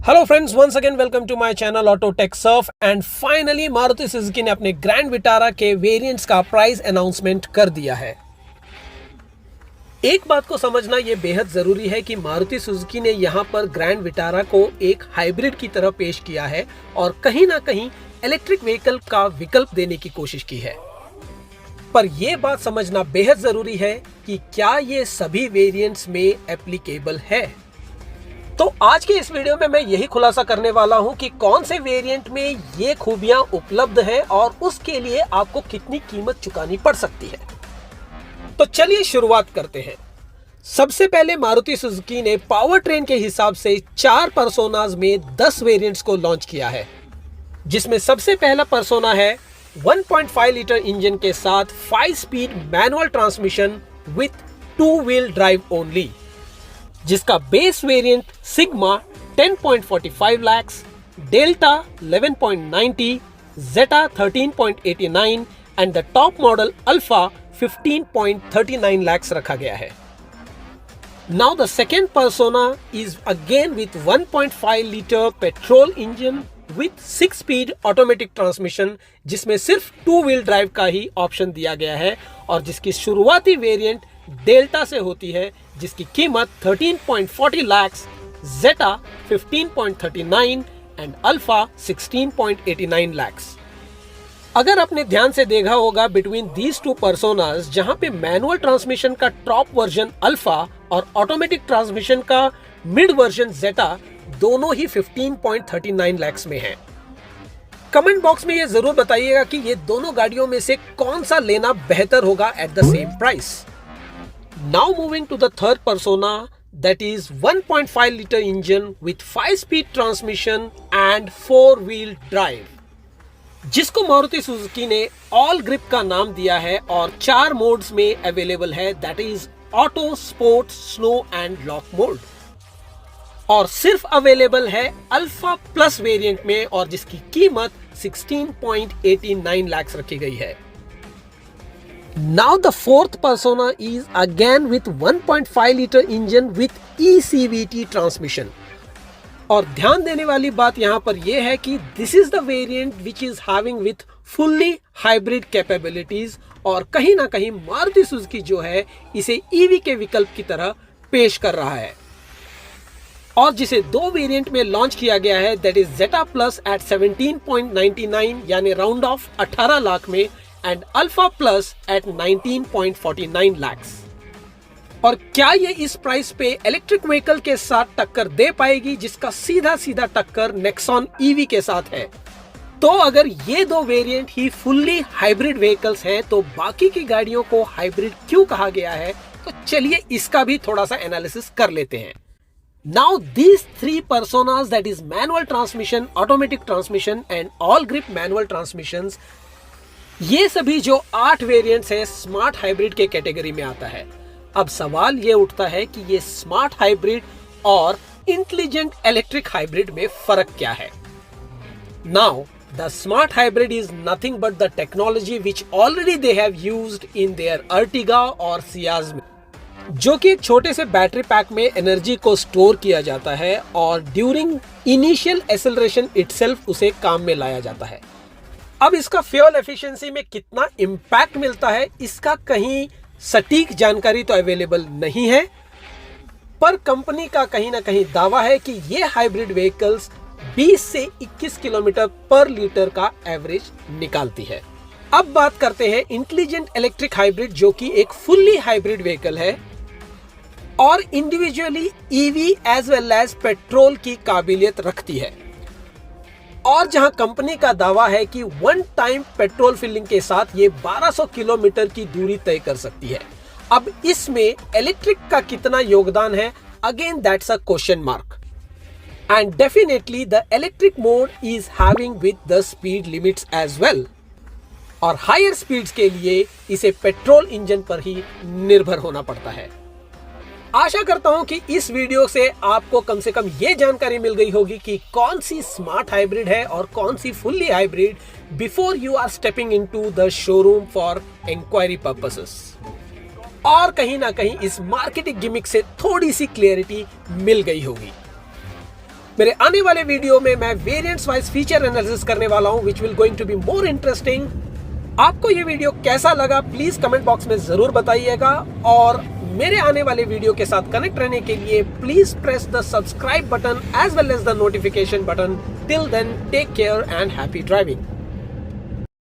Hello friends, once again welcome to my channel auto tech surf. And finally Maruti Suzuki ने अपने grand Vitara के variants का price announcement कर दिया है। एक बात को समझना ये बेहद जरूरी है कि मारुति सुजुकी ने यहाँ पर ग्रैंड विटारा को एक हाइब्रिड की तरह पेश किया है और कहीं ना कहीं इलेक्ट्रिक व्हीकल का विकल्प देने की कोशिश की है। पर यह बात समझना बेहद जरूरी है कि क्या ये सभी वेरिएंट्स में एप्लीकेबल है। तो आज के इस वीडियो में मैं यही खुलासा करने वाला हूं कि कौन से वेरिएंट में ये खूबियां उपलब्ध हैं और उसके लिए आपको कितनी कीमत चुकानी पड़ सकती है। तो चलिए शुरुआत करते हैं। सबसे पहले मारुति सुजुकी ने पावर ट्रेन के हिसाब से 4 पर्सोनाज में 10 वेरिएंट्स को लॉन्च किया है, जिसमें सबसे पहला पर्सोना है 1.5 लीटर इंजन के साथ 5 speed manual transmission with 2 wheel drive only, जिसका base variant Sigma 10.45 lakhs, Delta 11.90, Zeta 13.89 and the top model Alpha 15.39 lakhs रखा गया है। Now the second persona is again with 1.5 litre petrol engine with 6 speed automatic transmission, जिसमें सिर्फ 2 wheel drive का ही option दिया गया है और जिसकी शुरुआती वेरिएंट डेल्टा से होती है, जिसकी कीमत 13.40 lakhs, Zeta 15.39 and Alpha 16.89 lakhs। अगर आपने ध्यान से देखा होगा बिटवीन दीज टू पर्सोनास, जहां पे मैनुअल ट्रांसमिशन का टॉप वर्जन अल्फा और ऑटोमेटिक ट्रांसमिशन का मिड वर्जन जेटा दोनों ही 15.39 lakhs में है। कमेंट बॉक्स में ये जरूर बताइएगा कि ये दोनों गाड़ियों में से कौन सा लेना बेहतर होगा at the same price. Now moving to the third persona, that is 1.5 liter engine with 5 speed transmission and 4 wheel drive, जिसको मारुति सुजुकी ने ऑल ग्रिप का नाम दिया है और 4 मोड्स में अवेलेबल है, that is auto, sport, snow and lock mode, और सिर्फ अवेलेबल है अल्फा प्लस वेरिएंट में और जिसकी कीमत 16.89 lakhs रखी गई है। Now the fourth persona is again with 1.5 liter engine with eCVT transmission, और ध्यान देने वाली बात यहाँ पर यह है कि this is the variant which is having with fully hybrid capabilities, और कहीं ना कहीं मारुति सुजुकी जो है इसे ईवी के विकल्प की तरह पेश कर रहा है और जिसे 2 वेरिएंट में लॉन्च किया गया है, that is Zeta plus AT 17.99 यानी राउंड ऑफ 18 लाख में and Alpha plus AT 19.49 lakhs। और क्या ये इस प्राइस पे इलेक्ट्रिक व्हीकल के साथ टक्कर दे पाएगी, जिसका सीधा सीधा टक्कर नेक्सॉन ईवी के साथ है। तो अगर ये 2 वेरिएंट ही फुल्ली हाइब्रिड व्हीकल्स हैं, तो बाकी की गाड़ियों को हाइब्रिड क्यों कहा गया है, तो चलिए इसका भी थोड़ा सा एनालिसिस कर लेते हैं। Now these 3 personas, that is manual transmission, automatic transmission and all grip manual transmissions, ये सभी जो 8 वेरिएंट्स है स्मार्ट हाइब्रिड के कैटेगरी में आता है। अब सवाल ये उठता है कि ये स्मार्ट हाइब्रिड और इंटेलिजेंट इलेक्ट्रिक हाइब्रिड में फर्क क्या है। Now the smart hybrid is nothing but the technology which already they have used in their Ertiga और सियाज में, जो कि एक छोटे से बैटरी पैक में एनर्जी को स्टोर किया जाता है और ड्यूरिंग इनिशियल एक्सेलरेशन इटसेल्फ उसे काम में लाया जाता है। अब इसका फ्यूल एफिशिएंसी में कितना इंपैक्ट मिलता है, इसका कहीं सटीक जानकारी तो अवेलेबल नहीं है, पर कंपनी का कहीं ना कहीं दावा है कि ये हाइब्रिड व्हीकल्स 20 से 21 किलोमीटर पर लीटर का एवरेज निकालती है। अब बात करते हैं इंटेलिजेंट इलेक्ट्रिक हाइब्रिड, जो कि एक फुल्ली हाइब्रिड व्हीकल है और individually EV as well as petrol की काबिलियत रखती है, और जहां कंपनी का दावा है कि 1 टाइम पेट्रोल फिलिंग के साथ ये 1200 किलोमीटर की दूरी तय कर सकती है। अब इसमें इलेक्ट्रिक का कितना योगदान है, again that's a question mark, and definitely the electric mode is having with the speed limits as well, और हायर स्पीड्स के लिए इसे पेट्रोल इंजन पर ही निर्भर होना पड़ता है। आशा करता हूं कि इस वीडियो से आपको कम से कम ये जानकारी मिल गई होगी कि कौन सी स्मार्ट हाइब्रिड है और कौन सी fully hybrid, before you are stepping into the showroom for inquiry purposes. और कहीं ना कहीं इस मार्केटिंग गिमिक से थोड़ी सी क्लियरिटी मिल गई होगी। मेरे आने वाले वीडियो में मैं वेरिएंट्स वाइज फीचर एनालिसिस करने वाला हूं, which will going to be more interesting. आपको ये वीडियो कैसा लगा प्लीज कमेंट बॉक्स में जरूर बताइएगा, और मेरे आने वाले वीडियो के साथ कनेक्ट रहने के लिए please press the subscribe button as well as the notification button. Till then take care and happy driving.